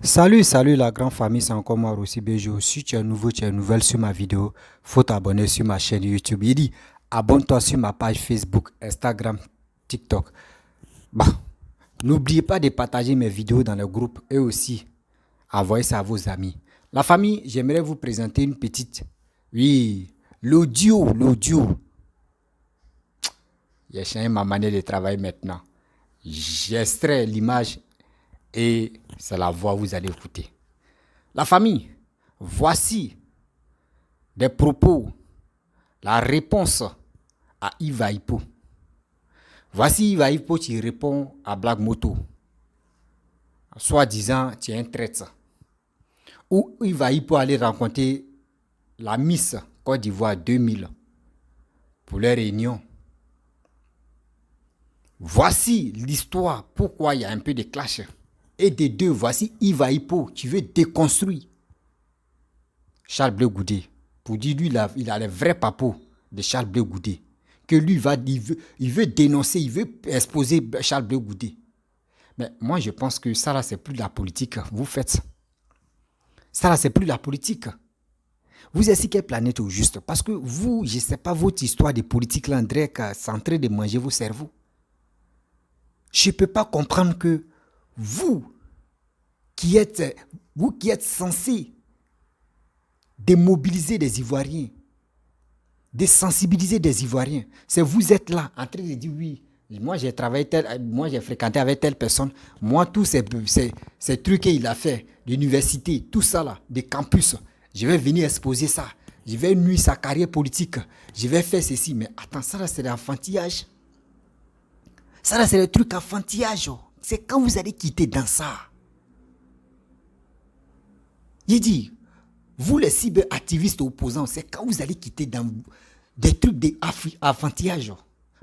Salut la grande famille, c'est encore moi aussi Béjo. Si tu es nouveau, tu es nouvelle sur ma vidéo, faut t'abonner sur ma chaîne YouTube. Il dit, abonne-toi sur ma page Facebook, Instagram, TikTok. Bah, n'oubliez pas de partager mes vidéos dans le groupe et aussi envoyez ça à vos amis. La famille, j'aimerais vous présenter une petite. Oui, l'audio. J'ai changé ma manière de travailler maintenant. J'extrais l'image et c'est la voix que vous allez écouter. La famille, voici des propos, la réponse à Iva Hippo. Voici Iva Hippo qui répond à Black Moto. Soit disant, tu es un traître. Ou Iva Hippo aller rencontrer la Miss Côte d'Ivoire 2000 pour leur réunion. Voici l'histoire, pourquoi il y a un peu de clash. Et des deux, voici Iva Hippo qui veut déconstruire Charles Blé Goudé. Pour dire, lui, il a les vrais papos de Charles Blé Goudé. Que lui, il veut dénoncer, il veut exposer Charles Blé Goudé. Mais moi, je pense que ça, là, c'est plus de la politique. Vous faites ça. Ça, là, c'est plus de la politique. Vous êtes sur quelle planète au juste? Parce que vous, je ne sais pas, votre histoire de politique, là, André, c'est en train de manger vos cerveaux. Je ne peux pas comprendre que vous qui êtes censé démobiliser des Ivoiriens, désensibiliser des Ivoiriens, c'est vous êtes là en train de dire oui, moi j'ai travaillé moi j'ai fréquenté avec telle personne, moi tous ces trucs qu'il a fait, l'université, tout ça là, des campus, je vais venir exposer ça, je vais nuire sa carrière politique, je vais faire ceci, mais attends, ça là c'est l'enfantillage. Ça là c'est le truc enfantillage. C'est quand vous allez quitter dans ça. Il dit, vous les cyberactivistes opposants, c'est quand vous allez quitter dans des trucs d'enfantillage.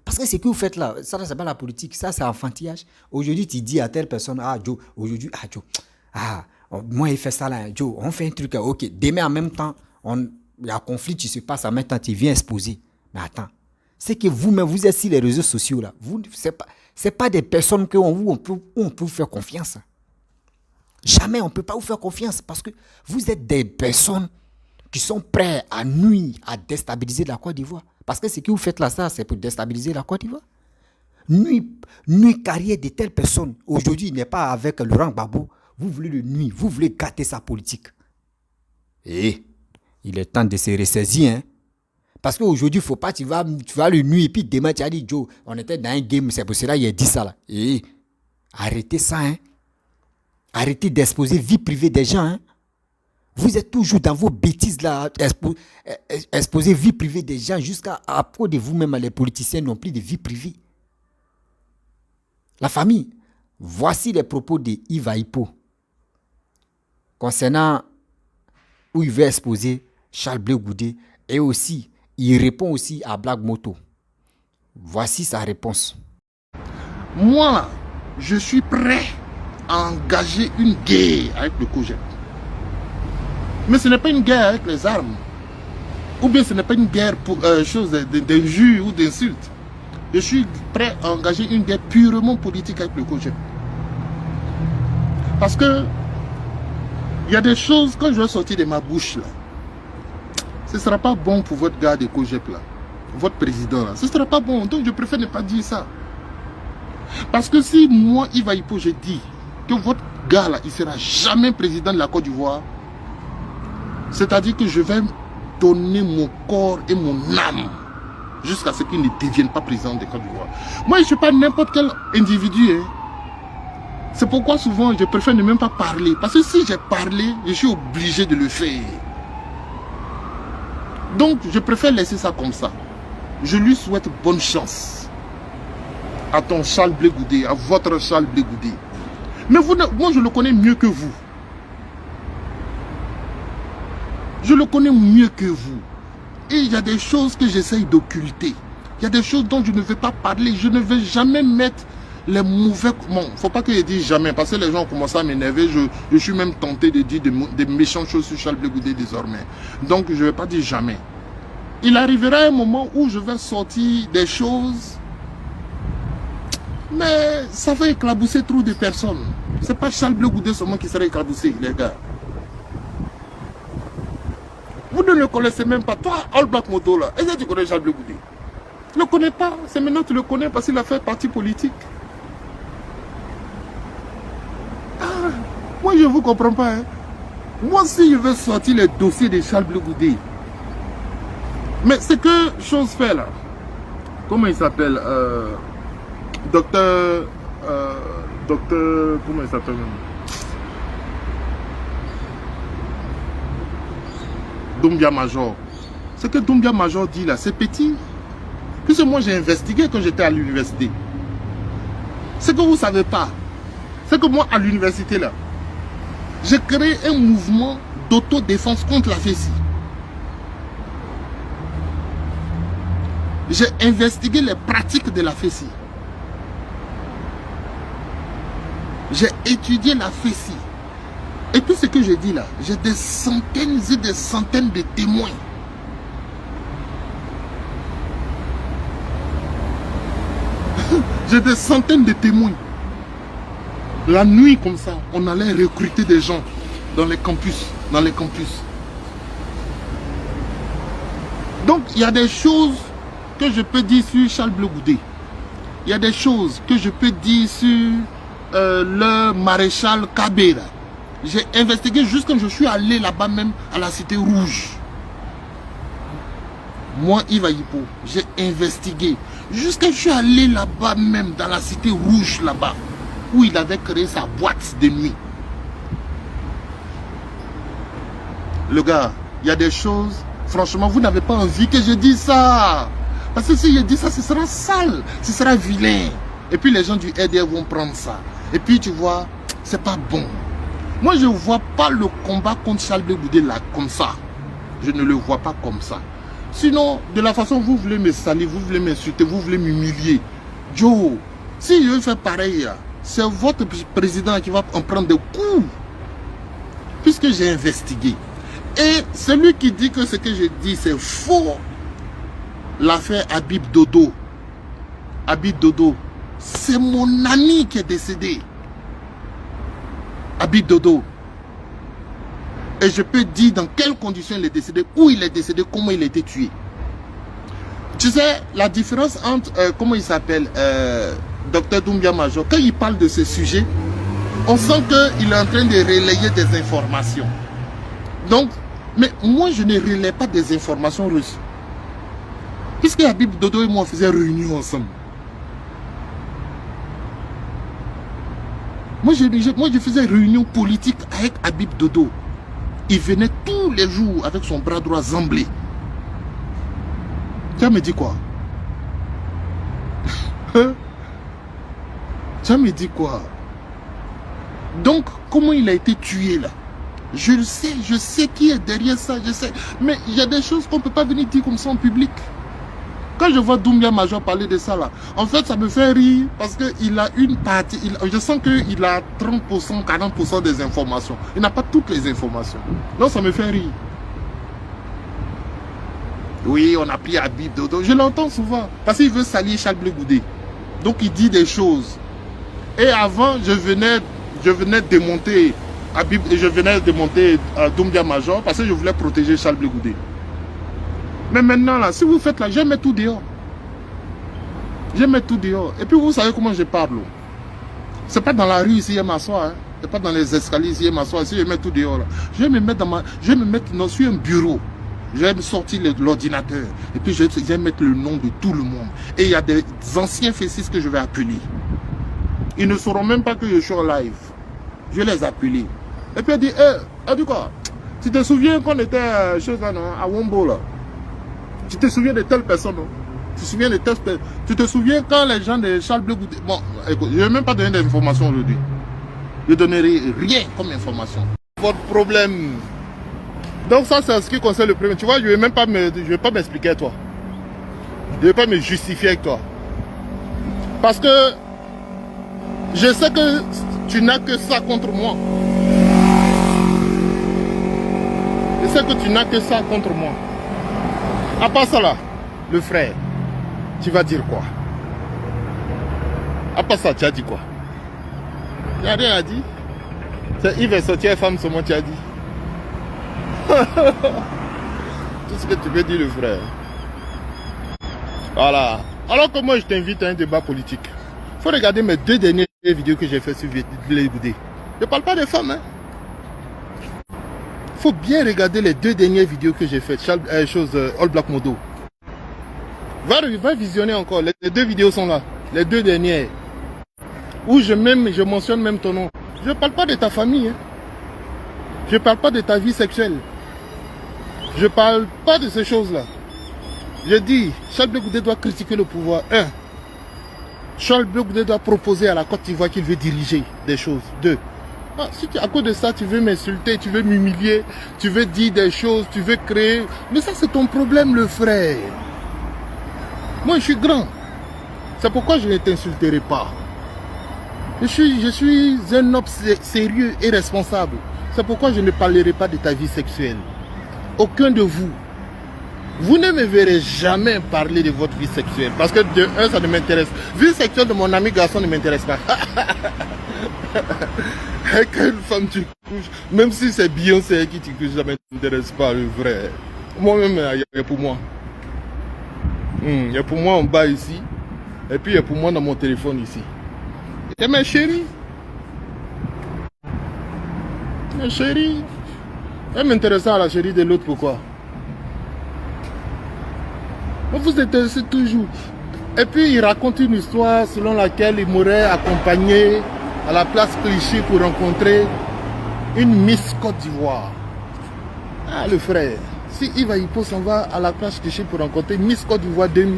Parce que ce que vous faites là, ça c'est pas la politique, ça c'est enfantillage. Aujourd'hui tu dis à telle personne, ah Joe, aujourd'hui, ah Joe, moi il fait ça là, Joe, on fait un truc, ok, demain en même temps, il y a un conflit qui se passe en même temps, tu viens exposer. Mais attends, c'est que vous-même, vous êtes sur les réseaux sociaux là, c'est pas des personnes où on peut vous faire confiance. Jamais on ne peut pas vous faire confiance parce que vous êtes des personnes qui sont prêtes à nuire, à déstabiliser la Côte d'Ivoire. Parce que ce que vous faites là, ça, c'est pour déstabiliser la Côte d'Ivoire. Nuire carrière de telle personne. Aujourd'hui, il n'est pas avec Laurent Gbagbo. Vous voulez le nuire, vous voulez gâter sa politique. Et il est temps de se ressaisir. Hein? Parce qu'aujourd'hui, il ne faut pas, tu vas le nuire. Et puis demain, tu as dit, Joe, on était dans un game, c'est pour cela qu'il a dit ça là. Et arrêtez ça, hein. Arrêtez d'exposer vie privée des gens. Hein. Vous êtes toujours dans vos bêtises là, exposer vie privée des gens jusqu'à propos de vous-même, les politiciens n'ont plus de vie privée. La famille, voici les propos de Iva Hippo concernant où il veut exposer Charles Blé Goudé et aussi, il répond aussi à Black Moto. Voici sa réponse. Moi, je suis prêt à engager une guerre avec le COJEP. Mais ce n'est pas une guerre avec les armes. Ou bien ce n'est pas une guerre pour chose d'injures ou d'insultes. Je suis prêt à engager une guerre purement politique avec le COJEP. Parce que il y a des choses, quand je vais sortir de ma bouche là, ce ne sera pas bon pour votre gars de COJEP là, votre président là. Ce ne sera pas bon, donc je préfère ne pas dire ça. Parce que si moi, Iva Hippo, je dis que votre gars là, il ne sera jamais président de la Côte d'Ivoire, c'est-à-dire que je vais donner mon corps et mon âme jusqu'à ce qu'il ne devienne pas président de la Côte d'Ivoire. Moi, je ne suis pas n'importe quel individu. Hein. C'est pourquoi souvent, je préfère ne même pas parler. Parce que si j'ai parlé, je suis obligé de le faire. Donc, je préfère laisser ça comme ça. Je lui souhaite bonne chance. À ton Charles Blé Goudé, à votre Charles Blé Goudé. Mais vous, moi, je le connais mieux que vous. Je le connais mieux que vous. Et il y a des choses que j'essaye d'occulter. Il y a des choses dont je ne vais pas parler. Je ne vais jamais mettre les mauvais... Bon, il ne faut pas que je dise jamais, parce que les gens commencent à m'énerver. Je suis même tenté de dire des méchantes choses sur Charles Blé Goudé désormais. Donc, je ne vais pas dire jamais. Il arrivera un moment où je vais sortir des choses... Mais ça va éclabousser trop de personnes. C'est pas Charles Blé Goudé seulement qui serait éclaboussé, les gars. Vous ne le connaissez même pas. Toi, All Black Moto, là, est-ce que tu connais Charles Blé Goudé? Tu ne le connais pas. C'est maintenant que tu le connais parce qu'il a fait partie politique. Ah, moi, je ne vous comprends pas. Hein. Moi, si je veux sortir les dossiers de Charles Blé Goudé, mais c'est que chose fait là. Comment il s'appelle docteur, comment il s'appelle même? Doumbia Major. Ce que Doumbia Major dit là, c'est petit. Puisque moi j'ai investigué quand j'étais à l'université. Ce que vous ne savez pas, c'est que moi à l'université là, j'ai créé un mouvement d'autodéfense contre la FESI. J'ai investigué les pratiques de la FESI. J'ai étudié la FESI. Et tout ce que je dis là, j'ai des centaines et des centaines de témoins. J'ai des centaines de témoins. La nuit comme ça, on allait recruter des gens dans les campus. Donc il y a des choses que je peux dire sur Charles Blé Goudé. Il y a des choses que je peux dire sur le maréchal Kabera. J'ai investigué juste quand je suis allé là-bas même à la Cité Rouge. Moi, Yves Ayipo, j'ai investigué. Jusqu'à je suis allé là-bas même dans la Cité Rouge là-bas, où il avait créé sa boîte de nuit. Le gars, il y a des choses, franchement, vous n'avez pas envie que je dise ça. Parce que si je dis ça, ce sera sale, ce sera vilain. Et puis les gens du RDR vont prendre ça. Et puis tu vois, c'est pas bon. Moi, je ne vois pas le combat contre Charles Blé Goudé là, comme ça. Je ne le vois pas comme ça. Sinon, de la façon vous voulez me salir, vous voulez m'insulter, vous voulez m'humilier. Joe, si je veux faire pareil, c'est votre président qui va en prendre des coups. Puisque j'ai investigué. Et celui qui dit que ce que je dis c'est faux, l'affaire Habib Dodo. Habib Dodo, c'est mon ami qui est décédé. Habib Dodo. Et je peux dire dans quelles conditions il est décédé, où il est décédé, comment il a été tué. Tu sais, la différence entre, comment il s'appelle, Dr Doumbia Major, quand il parle de ce sujet, on sent qu'il est en train de relayer des informations. Donc, mais moi je ne relaie pas des informations reçues. Puisque Habib Dodo et moi faisions réunion ensemble. Moi je faisais réunion politique avec Habib Dodo. Il venait tous les jours avec son bras droit zamblé. Tu as me dit quoi? Tu as me dit quoi? Donc, comment il a été tué là? Je sais qui est derrière ça, je sais. Mais il y a des choses qu'on ne peut pas venir dire comme ça en public. Quand je vois Doumbia Major parler de ça là, en fait ça me fait rire parce qu'il a une partie, je sens qu'il a 30%, 40% des informations. Il n'a pas toutes les informations. Donc ça me fait rire. Oui, on a pris Habib Dodo. Je l'entends souvent parce qu'il veut salir Charles Blé Goudé. Donc il dit des choses. Et avant, je venais démonter Habib et je venais démonter Doumbia Major parce que je voulais protéger Charles Blé Goudé. Mais maintenant, là, si vous faites là, je mets tout dehors. Je mets tout dehors. Et puis, vous savez comment je parle. Ce n'est pas dans la rue ici, je m'assois. Hein. Ce n'est pas dans les escaliers ici, je m'assois. Si je mets tout dehors, là. Je vais me mettre sur un bureau. Je vais me sortir l'ordinateur. Et puis, je vais mettre le nom de tout le monde. Et il y a des anciens fessistes que je vais appeler. Ils ne sauront même pas que je suis en live. Je vais les appeler. Et puis, elle dit, dis quoi? Tu te souviens qu'on était à Wombo, là? Tu te souviens de telle personne, non? Tu te souviens quand les gens de Charles Blé Goudé... Bon, écoute, je ne vais même pas donner d'informations aujourd'hui. Je ne donnerai rien comme information. Votre problème. Donc ça, c'est ce qui concerne le premier. Tu vois, je ne vais pas m'expliquer à toi. Je ne vais pas me justifier avec toi. Parce que je sais que tu n'as que ça contre moi. Je sais que tu n'as que ça contre moi. À part ça là, le frère, tu vas dire quoi? À part ça, tu as dit quoi? Il n'y a rien à dire. C'est Yves est sorti, femme, seulement tu as dit. Tout ce que tu peux dire, le frère. Voilà. Alors que moi, je t'invite à un débat politique. Il faut regarder mes 2 dernières vidéos que j'ai fait sur Véleboudé. Je ne parle pas des femmes. Hein. Il faut bien regarder les 2 dernières vidéos que j'ai faites. All Black Modo. Va visionner encore. Les 2 vidéos sont là. Les 2 dernières. Où je mentionne même ton nom. Je ne parle pas de ta famille. Hein. Je ne parle pas de ta vie sexuelle. Je ne parle pas de ces choses-là. Je dis, Charles Blé Goudé doit critiquer le pouvoir. 1. Charles Blé Goudé doit proposer à la Côte d'Ivoire qu'il veut diriger des choses. 2. Si à cause de ça, tu veux m'insulter, tu veux m'humilier, tu veux dire des choses, tu veux créer... Mais ça, c'est ton problème, le frère. Moi, je suis grand. C'est pourquoi je ne t'insulterai pas. Je suis un homme sérieux et responsable. C'est pourquoi je ne parlerai pas de ta vie sexuelle. Aucun de vous. Vous ne me verrez jamais parler de votre vie sexuelle. Parce que de un, ça ne m'intéresse. Vie sexuelle de mon ami garçon ne m'intéresse pas. Avec une femme tu couches, même si c'est Beyoncé qui te couche, ça ne m'intéresse pas, le vrai. Moi-même, il y a pour moi. Il y a pour moi en bas ici. Et puis il y a pour moi dans mon téléphone ici. Et ma chérie. Ma chérie. Elle m'intéresse à la chérie de l'autre, pourquoi? Vous vous intéressez toujours. Et puis il raconte une histoire selon laquelle il m'aurait accompagné à la place Clichy pour rencontrer une Miss Côte d'Ivoire. Ah, le frère. Si Yves Hippo s'en va à la place Clichy pour rencontrer Miss Côte d'Ivoire 2000.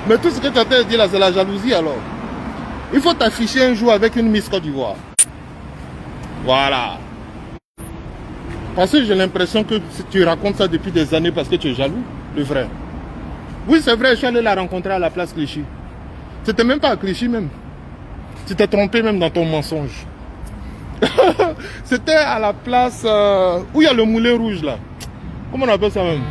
Mais tout ce que tu as à dire là, c'est la jalousie alors. Il faut t'afficher un jour avec une Miss Côte d'Ivoire. Voilà. Parce que j'ai l'impression que tu racontes ça depuis des années parce que tu es jaloux, le frère. Oui, c'est vrai, je suis allé la rencontrer à la place Clichy. C'était même pas à Clichy même. Tu t'es trompé même dans ton mensonge. C'était à la place où il y a le moulin rouge là. Comment on appelle ça même?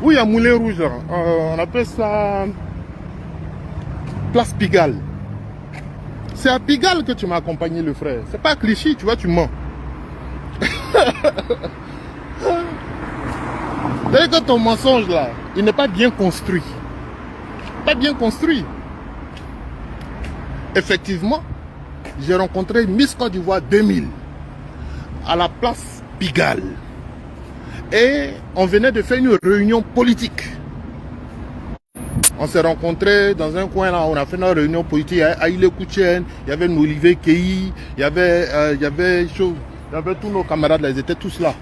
Où il y a moulin rouge là. On appelle ça place Pigalle. C'est à Pigalle que tu m'as accompagné, le frère. C'est pas à Clichy, tu vois, tu mens. C'est-à-dire que ton mensonge là, il n'est pas bien construit. Pas bien construit. Effectivement, j'ai rencontré Miss Côte d'Ivoire 2000 à la place Pigalle. Et on venait de faire une réunion politique. On s'est rencontrés dans un coin là, on a fait notre réunion politique à Aïle Koutchen, il y avait Olivier Keï, il y avait tous nos camarades là, ils étaient tous là.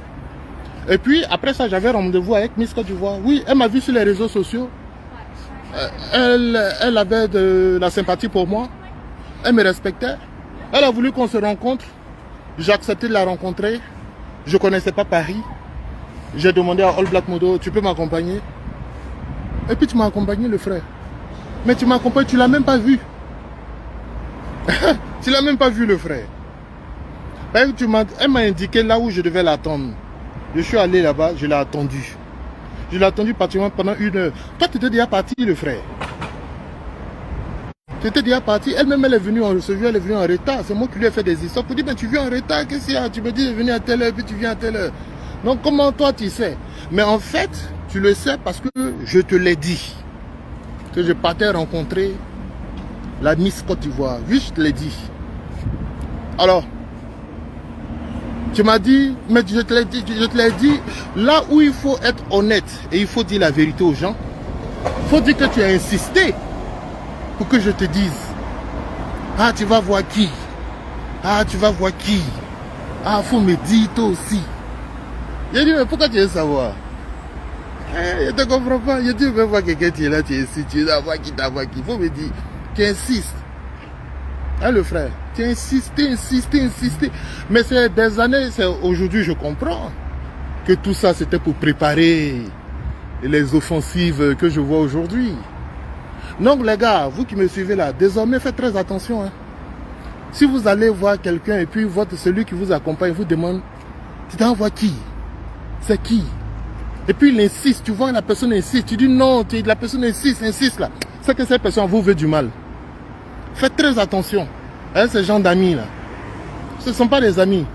Et puis après ça, j'avais rendez-vous avec Miss Côte d'Ivoire. Oui, elle m'a vu sur les réseaux sociaux. Elle avait de la sympathie pour moi. Elle me respectait. Elle a voulu qu'on se rencontre. J'ai accepté de la rencontrer. Je ne connaissais pas Paris. J'ai demandé à All Black Modo, tu peux m'accompagner? Et puis tu m'as accompagné, le frère. Mais tu m'as accompagné, tu ne l'as même pas vu. Tu ne l'as même pas vu, le frère. Elle m'a indiqué là où je devais l'attendre. Je suis allé là-bas, je l'ai attendu. Je l'ai attendu pratiquement pendant 1 heure. Toi, tu étais déjà parti, le frère. Tu étais déjà parti. Elle-même, elle est venue en recevoir, elle est venue en retard. C'est moi qui lui ai fait des histoires pour dire, ben, tu viens en retard, qu'est-ce qu'il y a? Tu me dis de venir à telle heure, puis tu viens à telle heure. Donc, comment toi, tu sais? Mais en fait, tu le sais parce que je te l'ai dit. Que je partais rencontrer la Miss Côte d'Ivoire. Oui, je te l'ai dit. Alors, tu m'as dit, mais je te l'ai dit, là où il faut être honnête et il faut dire la vérité aux gens, il faut dire que tu as insisté pour que je te dise, ah, tu vas voir qui? Ah, tu vas voir qui? Ah, il faut me dire toi aussi. J'ai dit, mais pourquoi tu veux savoir? Je ne te comprends pas. J'ai dit, je veux voir quelqu'un qui est là, tu insistes, tu veux voir qui t'a voir qui. Il faut me dire, tu insistes. Hein, le frère? Tu insistes. Mais c'est des années, aujourd'hui je comprends que tout ça c'était pour préparer les offensives que je vois aujourd'hui. Donc les gars, vous qui me suivez là, désormais faites très attention. Hein. Si vous allez voir quelqu'un et puis celui qui vous accompagne vous demande, tu t'envoies qui? C'est qui? Et puis il insiste, tu vois la personne insiste, tu dis non, la personne insiste là. c'est que ces personnes vous veulent du mal. Faites très attention à ces gens d'amis là. Ce ne sont pas des amis.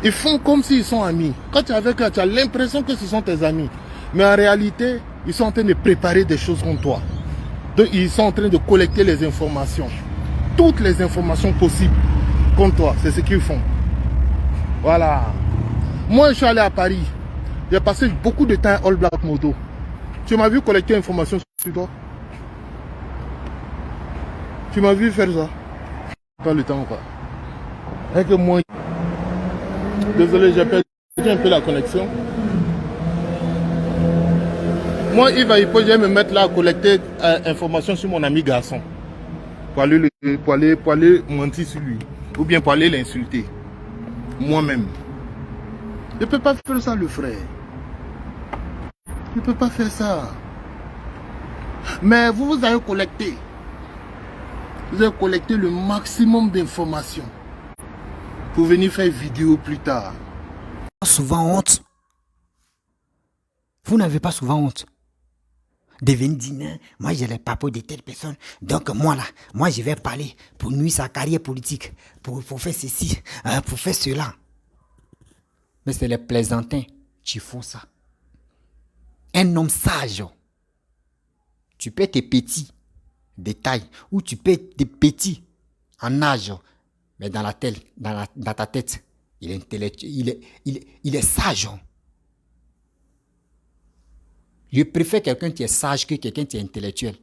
Ils font comme s'ils sont amis. Quand tu es avec eux, tu as l'impression que ce sont tes amis. Mais en réalité, ils sont en train de préparer des choses contre toi. Donc, ils sont en train de collecter les informations. Toutes les informations possibles contre toi. C'est ce qu'ils font. Voilà. Moi, je suis allé à Paris. J'ai passé beaucoup de temps à All Black Moto. Tu m'as vu collecter des informations sur toi? Tu m'as vu faire ça? Pas le temps ou pas? Avec moi. Désolé, j'ai perdu un peu la connexion. Moi, il va me mettre là à collecter informations sur mon ami garçon. Pour aller mentir sur lui. Ou bien pour aller l'insulter. Moi-même. Je ne peux pas faire ça, le frère. Je ne peux pas faire ça. Mais vous avez collecté. Vous avez collecté le maximum d'informations. Pour venir faire vidéo plus tard. Souvent honte. Vous n'avez pas souvent honte de venir dire, non, moi j'ai les papos de telle personne, donc moi là, moi je vais parler pour nuire sa carrière politique, pour faire ceci, pour faire cela. Mais c'est les plaisantins qui font ça. Un homme sage, tu peux être petit de taille, ou tu peux être petit en âge, mais dans ta tête, il est intellectuel, il est sage. Je préfère quelqu'un qui est sage que quelqu'un qui est intellectuel.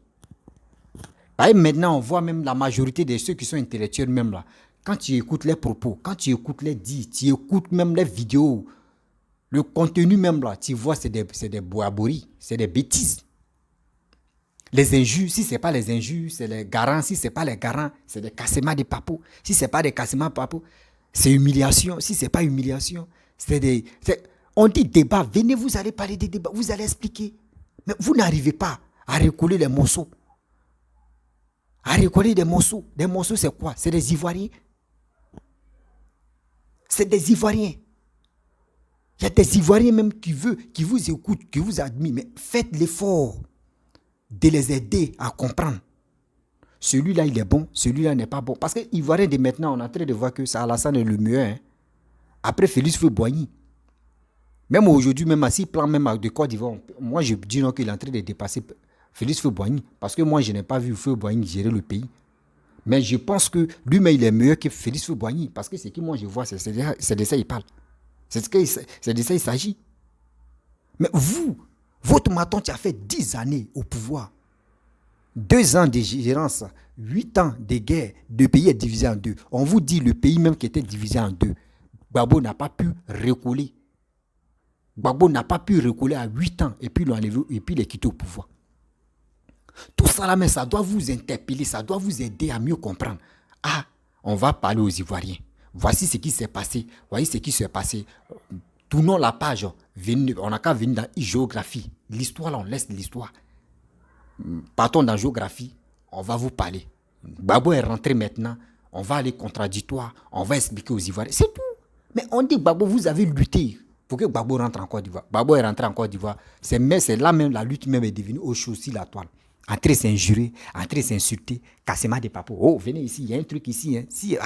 Maintenant, on voit même la majorité de ceux qui sont intellectuels même là. Quand tu écoutes les propos, quand tu écoutes les dits, tu écoutes même les vidéos, le contenu même là, tu vois, c'est des boabories, c'est des bêtises. Les injures, si ce n'est pas les injures, c'est les garants. Si ce n'est pas les garants, c'est des cassements de papos. Si ce n'est pas des cassements de papos, c'est humiliation. Si ce n'est pas humiliation, on dit débat. Venez, vous allez parler des débats, vous allez expliquer. Mais vous n'arrivez pas à recoller les morceaux. À recoller des morceaux. Des morceaux, c'est quoi? C'est des Ivoiriens. C'est des Ivoiriens. Il y a des Ivoiriens même qui vous écoutent, qui vous admirent. Mais faites l'effort de les aider à comprendre. Celui-là, il est bon, celui-là n'est pas bon. Parce que l'Ivoirien de maintenant, on est en train de voir que ça, Alassane est le mieux. Hein. Après Félix Houphouët-Boigny. Même aujourd'hui, même s'il prend même de Côte d'Ivoire, moi je dis non qu'il est en train de dépasser Félix Houphouët-Boigny. Parce que moi, je n'ai pas vu Houphouët-Boigny gérer le pays. Mais je pense que lui-même, il est meilleur que Félix Houphouët-Boigny. Parce que ce que moi je vois, c'est de ça qu'il parle. C'est de ça qu'il s'agit. Mais vous, votre maton, tu as fait 10 années au pouvoir. 2 ans de gérance, 8 ans de guerre, le pays est divisé en deux. On vous dit le pays même qui était divisé en deux. Gbagbo n'a pas pu reculer. Gbagbo n'a pas pu reculer à 8 ans et puis les quitter au pouvoir. Tout ça là, mais ça doit vous interpeller, ça doit vous aider à mieux comprendre. Ah, on va parler aux Ivoiriens. Voici ce qui s'est passé. Voici ce qui s'est passé. Tournons la page. On n'a qu'à venir dans la géographie. L'histoire, là, on laisse l'histoire. Partons dans la géographie. On va vous parler. Gbagbo est rentré maintenant. On va aller contradictoire. On va expliquer aux Ivoiriens. C'est tout. Mais on dit, Gbagbo, vous avez lutté pour que Gbagbo rentre en Côte d'Ivoire. Gbagbo est rentré en Côte d'Ivoire. C'est là même, la lutte même est devenue au chaud sur la toile. Entrer s'injurer, entrer s'insulter, cassement des papos. Oh, venez ici, il y a un truc ici. Hein. Si,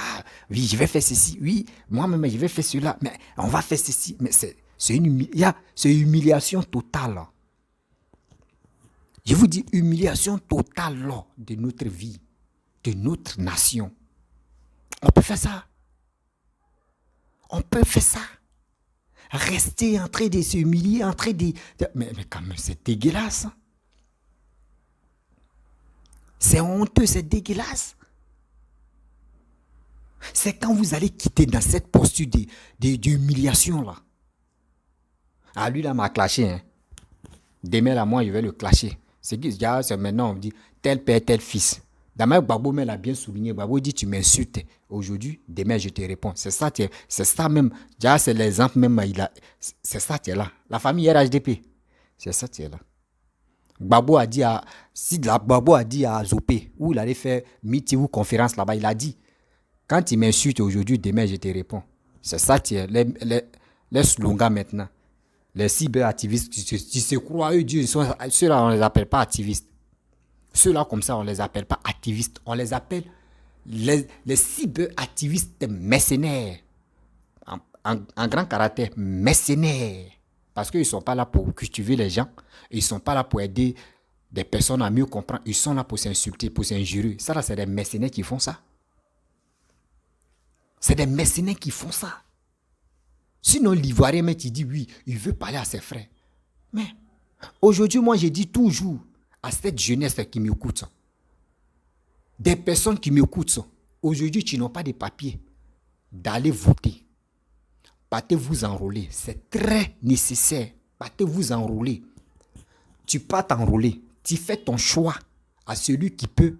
oui, je vais faire ceci. Oui, moi-même, je vais faire cela. Mais on va faire ceci. Mais c'est une humiliation totale. Là. Je vous dis, humiliation totale là, de notre vie, de notre nation. On peut faire ça. On peut faire ça. Rester en train de s'humilier, en train de... Mais quand même, c'est dégueulasse. C'est honteux, c'est dégueulasse. C'est quand vous allez quitter dans cette posture d'humiliation là. Ah, lui là m'a clashé. Hein. Demain là, moi je vais le clasher. C'est maintenant on me dit tel père, tel fils. D'abord, Gbagbo l'a bien souligné. Gbagbo dit tu m'insultes. Aujourd'hui, demain je te réponds. C'est ça même. C'est l'exemple même. C'est ça qui est là. La famille RHDP. C'est ça qui est là. Gbagbo a dit à Zopé, où il allait faire meeting ou conférence là-bas, il a dit, quand tu m'insultes aujourd'hui, demain je te réponds. C'est ça qui est les slogans maintenant. Les cyberactivistes, tu se crois, eux, Dieu, ceux-là, on ne les appelle pas activistes. Ceux-là, comme ça, on ne les appelle pas activistes. On les appelle les cyberactivistes mercenaires. En grand caractère, mercenaires. Parce qu'ils ne sont pas là pour cultiver les gens. Ils ne sont pas là pour aider des personnes à mieux comprendre. Ils sont là pour s'insulter, pour s'injurer. Ça, là, c'est des mercenaires qui font ça. C'est des mercenaires qui font ça. Sinon, l'Ivoirien, mais tu dis oui, il veut parler à ses frères. Mais aujourd'hui, moi, je dis toujours à cette jeunesse qui m'écoute, des personnes qui m'écoutent, aujourd'hui, tu n'as pas de papier d'aller voter. Partez vous enrôler. C'est très nécessaire. Partez vous enrôler. Tu pars t'enrôler. Tu fais ton choix à celui qui peut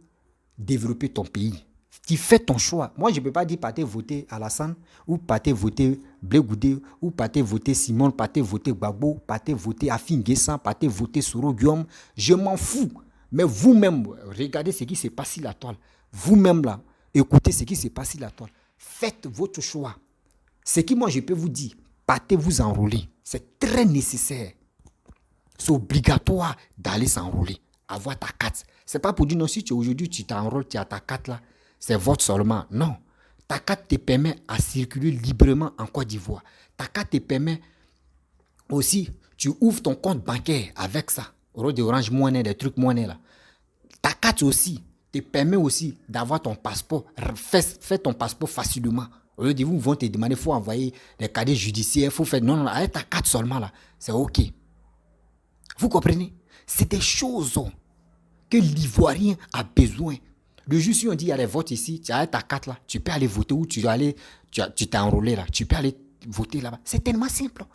développer ton pays. Tu fais ton choix. Moi, je ne peux pas dire partez voter Alassane, ou partez voter Blé Goudé, ou partez voter Simon, partez voter Gbagbo, partez voter Afin Guessan, partez voter Soro Guillaume. Je m'en fous. Mais vous-même, regardez ce qui se passe sur la toile. Vous-même là, écoutez ce qui se passe sur la toile. Faites votre choix. Ce qui, moi, je peux vous dire, partez vous enrôler. C'est très nécessaire. C'est obligatoire d'aller s'enrôler, avoir ta carte. Ce n'est pas pour dire non, si aujourd'hui tu t'enrôles, tu as ta carte là, c'est vote seulement. Non. Ta carte te permet à circuler librement en Côte d'Ivoire. Ta carte te permet aussi, tu ouvres ton compte bancaire avec ça. Des Orange Money, des trucs monnaie là. Ta carte aussi te permet aussi d'avoir ton passeport. Fais ton passeport facilement. Au lieu de vous vont te demander, il faut envoyer des cadets judiciaires, il faut faire. Non, avec ta carte seulement là, c'est OK. Vous comprenez? C'est des choses que l'Ivoirien a besoin. Le jour si on dit il y a les votes ici, tu as ta carte là, tu peux aller voter ou tu t'es enrôlé là, tu peux aller voter là-bas. C'est tellement simple.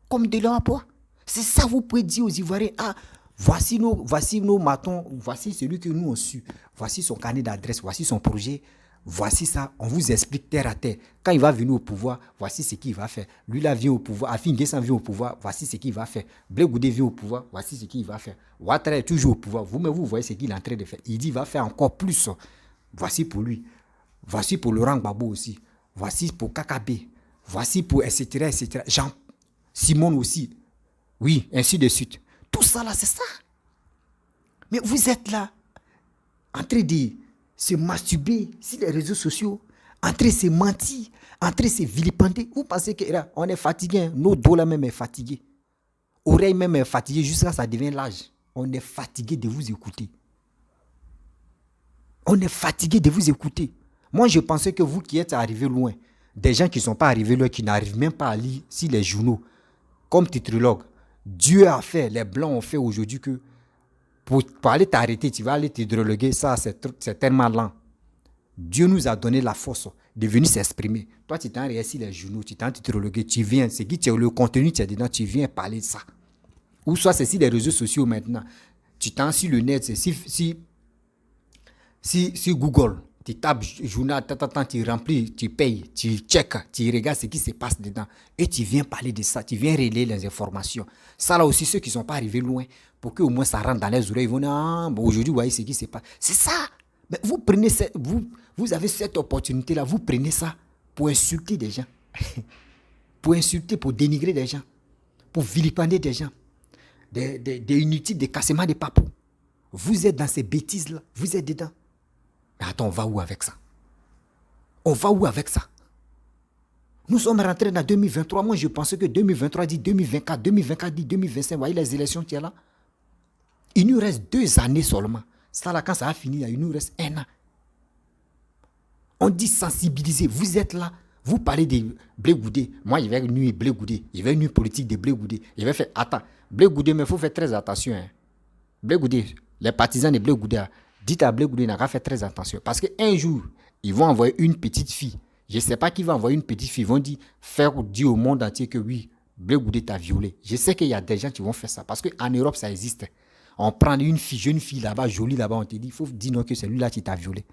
Comme de l'emploi. C'est ça vous pouvez dire aux Ivoiriens. Ah, voici nos matons, voici celui que nous on su. Voici son carnet d'adresse, voici son projet. Voici ça, on vous explique terre à terre. Quand il va venir au pouvoir, voici ce qu'il va faire. Lui là vient au pouvoir, Afin Guessan vient au pouvoir, voici ce qu'il va faire. Blé Goudé vient au pouvoir, voici ce qu'il va faire. Ouattara est toujours au pouvoir, vous-même vous voyez ce qu'il est en train de faire. Il dit qu'il va faire encore plus. Voici pour lui. Voici pour Laurent Gbagbo aussi. Voici pour Kakabe. Voici pour etc. etc. Jean Simon aussi. Oui, ainsi de suite. Tout ça là, c'est ça. Mais vous êtes là, en train de se masturber sur les réseaux sociaux, en train de se mentir, en train de se vilipender. Vous pensez qu'on est fatigué, nos dos là même est fatigué. Oreille même est fatiguée jusqu'à ce que ça devient l'âge. On est fatigué de vous écouter. On est fatigué de vous écouter. Moi, je pensais que vous qui êtes arrivés loin, des gens qui ne sont pas arrivés loin, qui n'arrivent même pas à lire sur les journaux, comme titrologue, Dieu a fait, les Blancs ont fait aujourd'hui que pour aller t'arrêter, tu vas aller t'hydrologuer, ça c'est tellement lent. Dieu nous a donné la force de venir s'exprimer. Toi, tu t'en réussi les journaux, tu t'en titrologué, tu viens, c'est qui le contenu, tu es dedans, tu viens parler de ça. Ou soit c'est sur les réseaux sociaux maintenant. Tu t'en sur le net, c'est si Google, tu tapes journal, tu remplis, tu payes, tu checkes, tu regardes ce qui se passe dedans et tu viens parler de ça, tu viens relayer les informations. Ça là aussi, ceux qui ne sont pas arrivés loin, pour qu'au moins ça rentre dans les oreilles, ils vont dire, ah, bon, aujourd'hui, vous voyez ce qui se passe. C'est ça. Mais vous prenez vous avez cette opportunité-là, vous prenez ça pour insulter des gens, pour insulter, pour dénigrer des gens, pour vilipender des gens, des inutiles, des cassements de papous. Vous êtes dans ces bêtises-là, vous êtes dedans. Mais attends, on va où avec ça? On va où avec ça? Nous sommes rentrés dans 2023. Moi, je pensais que 2023 dit 2024, 2024 dit 2025. Vous voyez les élections qu'il y a là? Il nous reste 2 années seulement. Ça là, quand ça va finir, il nous reste 1 an. On dit sensibiliser. Vous êtes là. Vous parlez de Blé Goudé. Moi, il vais nuire Blé Goudé. Il vais nuire politique de Blé Goudé. Il va faire, attends, Blé Goudé, mais il faut faire très attention. Hein. Blé Goudé, les partisans de Blé Goudé, dites à Blé Goudé, n'a qu'à faire très attention. Parce qu'un jour, ils vont envoyer une petite fille. Je ne sais pas qui va envoyer une petite fille. Ils vont dire au monde entier que oui, Blé Goudé t'a violé. Je sais qu'il y a des gens qui vont faire ça. Parce qu'en Europe, ça existe. On prend une fille, jeune fille là-bas, jolie là-bas, on te dit, il faut dire non que c'est lui-là qui t'a violé.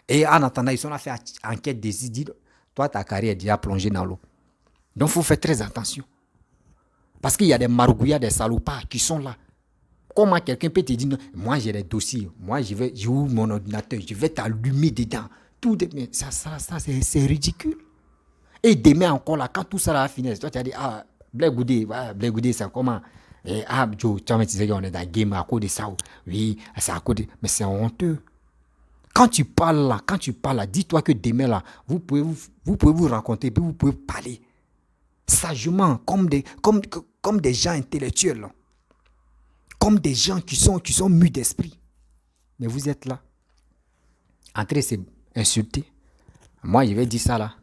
Et en attendant, ils sont là faire enquête des idées. Toi, ta carrière est déjà plongée dans l'eau. Donc, il faut faire très attention. Parce qu'il y a des margouillards, des salopards qui sont là. Comment quelqu'un peut te dire, non, moi j'ai des dossiers, moi j'ouvre mon ordinateur, je vais t'allumer dedans. Mais ça c'est ridicule. Et demain encore là, quand tout ça va finir, toi tu as dit, ah, Blé Goudé, c'est comment? Et ah, Joe, tu disais qu'on est dans le game à cause de ça. Oui, c'est à cause de... Mais c'est honteux. Quand tu parles là, dis-toi que demain là, vous pouvez vous rencontrer, puis vous pouvez parler sagement, comme des gens intellectuels, là. Comme des gens qui sont mûs d'esprit. Mais vous êtes là, en train de s'insulter. Moi, je vais dire ça là.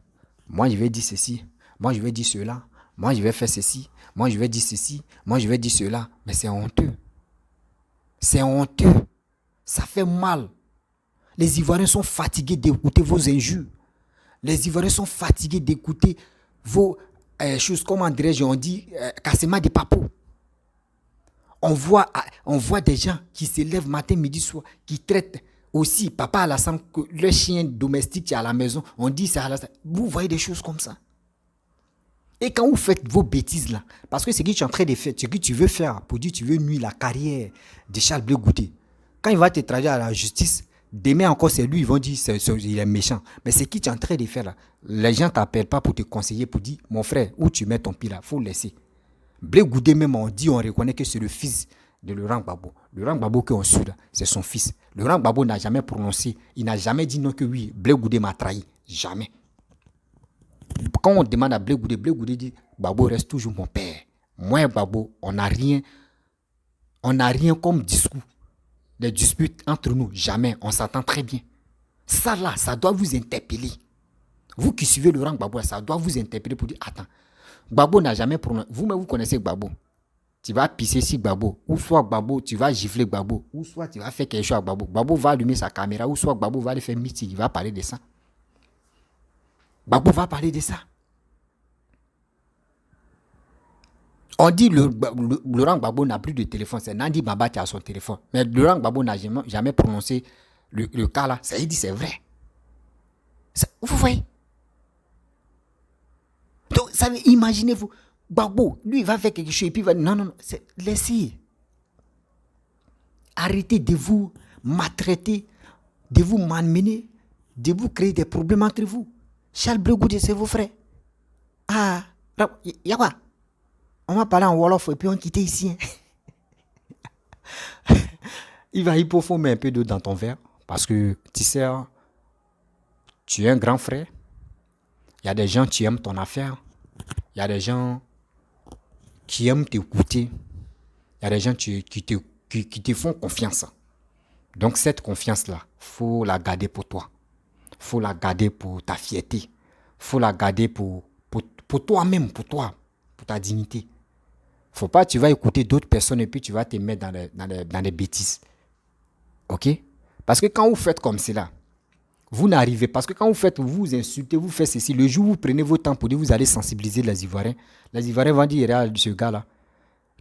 Moi, je vais dire ceci. Moi, je vais dire cela. Moi, je vais faire ceci. Moi, je vais dire ceci. Moi, je vais dire cela. Mais c'est honteux. C'est honteux. Ça fait mal. Les Ivoiriens sont fatigués d'écouter vos injures. Les Ivoiriens sont fatigués d'écouter vos choses, comment dirais-je, on dit, cassement des papos. On voit des gens qui se lèvent matin, midi, soir, qui traitent aussi papa Alassane, le chien domestique qui est à la maison, on dit c'est Alassane. Vous voyez des choses comme ça. Et quand vous faites vos bêtises là, parce que ce que tu es en train de faire, ce que tu veux faire pour dire tu veux nuire la carrière de Charles Blé Goudé, quand il va te traduire à la justice, demain encore c'est lui, ils vont dire il est méchant. Mais ce que tu es en train de faire là, les gens ne t'appellent pas pour te conseiller, pour dire mon frère, où tu mets ton pied là, il faut le laisser. Blé Goudé même, on reconnaît que c'est le fils de Laurent Gbagbo. Laurent Gbagbo qu'on suit là, c'est son fils. Laurent Gbagbo n'a jamais prononcé, il n'a jamais dit non que oui, Blé Goudé m'a trahi. Jamais. Quand on demande à Blé Goudé dit Gbagbo reste toujours mon père. Moi et Gbagbo, on n'a rien comme discours. Les disputes entre nous, jamais. On s'entend très bien. Ça là, ça doit vous interpeller. Vous qui suivez Laurent Gbagbo, ça doit vous interpeller pour dire attends, Gbagbo n'a jamais prononcé. Vous-même, vous connaissez Gbagbo. Tu vas pisser sur Gbagbo. Ou soit Gbagbo, tu vas gifler Gbagbo. Ou soit tu vas faire quelque chose à Gbagbo. Gbagbo va allumer sa caméra. Ou soit Gbagbo va aller faire meeting. Il va parler de ça. Gbagbo va parler de ça. On dit Laurent Gbagbo n'a plus de téléphone. C'est Nandi Baba qui a son téléphone. Mais Laurent Gbagbo n'a jamais prononcé le cas là. Ça, il dit c'est vrai. Ça, vous voyez? Donc, imaginez-vous, Gbagbo, lui, il va faire quelque chose et puis il va dire non, laissez. Arrêtez de vous maltraiter, de vous malmener, de vous créer des problèmes entre vous. Charles Blé Goudé, c'est vos frères. Ah, y a quoi? On va parler en Wolof et puis on quitte ici. Il faut mettre un peu d'eau dans ton verre parce que tu sais, tu es un grand frère. Il y a des gens qui aiment ton affaire. Il y a des gens qui aiment t'écouter. Il y a des gens qui te font confiance. Donc cette confiance-là, il faut la garder pour toi. Il faut la garder pour ta fierté. Il faut la garder pour toi-même, pour toi, pour ta dignité. Faut pas tu vas écouter d'autres personnes et puis tu vas te mettre dans les bêtises. Ok? Parce que quand vous faites comme cela, vous n'arrivez pas. Parce que quand vous insultez, vous faites ceci, le jour où vous prenez votre temps pour dire vous allez sensibiliser les Ivoiriens vont dire regarde ce gars-là.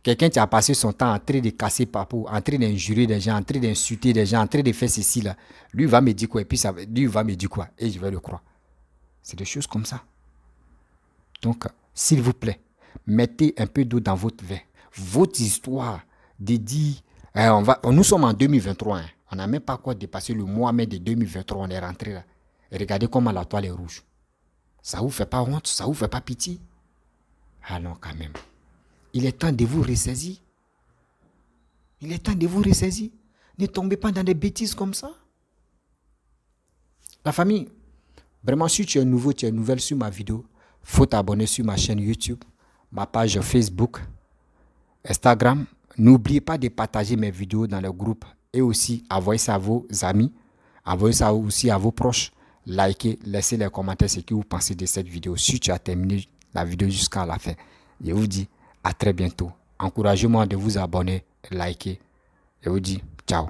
Quelqu'un qui a passé son temps en train de casser papou, en train d'injurer des gens, en train d'insulter des gens, en train de faire ceci là. Lui va me dire quoi et puis lui va me dire quoi et je vais le croire. C'est des choses comme ça. Donc, s'il vous plaît, mettez un peu d'eau dans votre verre. Votre histoire de dire, nous sommes en 2023, hein. On n'a même pas encore dépassé le mois mai de 2023, on est rentré là. Et regardez comment la toile est rouge. Ça vous fait pas honte, ça vous fait pas pitié? Ah non, quand même. Il est temps de vous ressaisir. Il est temps de vous ressaisir. Ne tombez pas dans des bêtises comme ça. La famille, vraiment, si tu es nouveau, tu es nouvelle sur ma vidéo, faut t'abonner sur ma chaîne YouTube, ma page Facebook, Instagram. N'oubliez pas de partager mes vidéos dans le groupe et aussi envoyez ça à vos amis, envoyez ça aussi à vos proches. Likez, laissez les commentaires ce que vous pensez de cette vidéo. Si tu as terminé la vidéo jusqu'à la fin, je vous dis à très bientôt. Encouragez-moi de vous abonner, liker. Je vous dis ciao.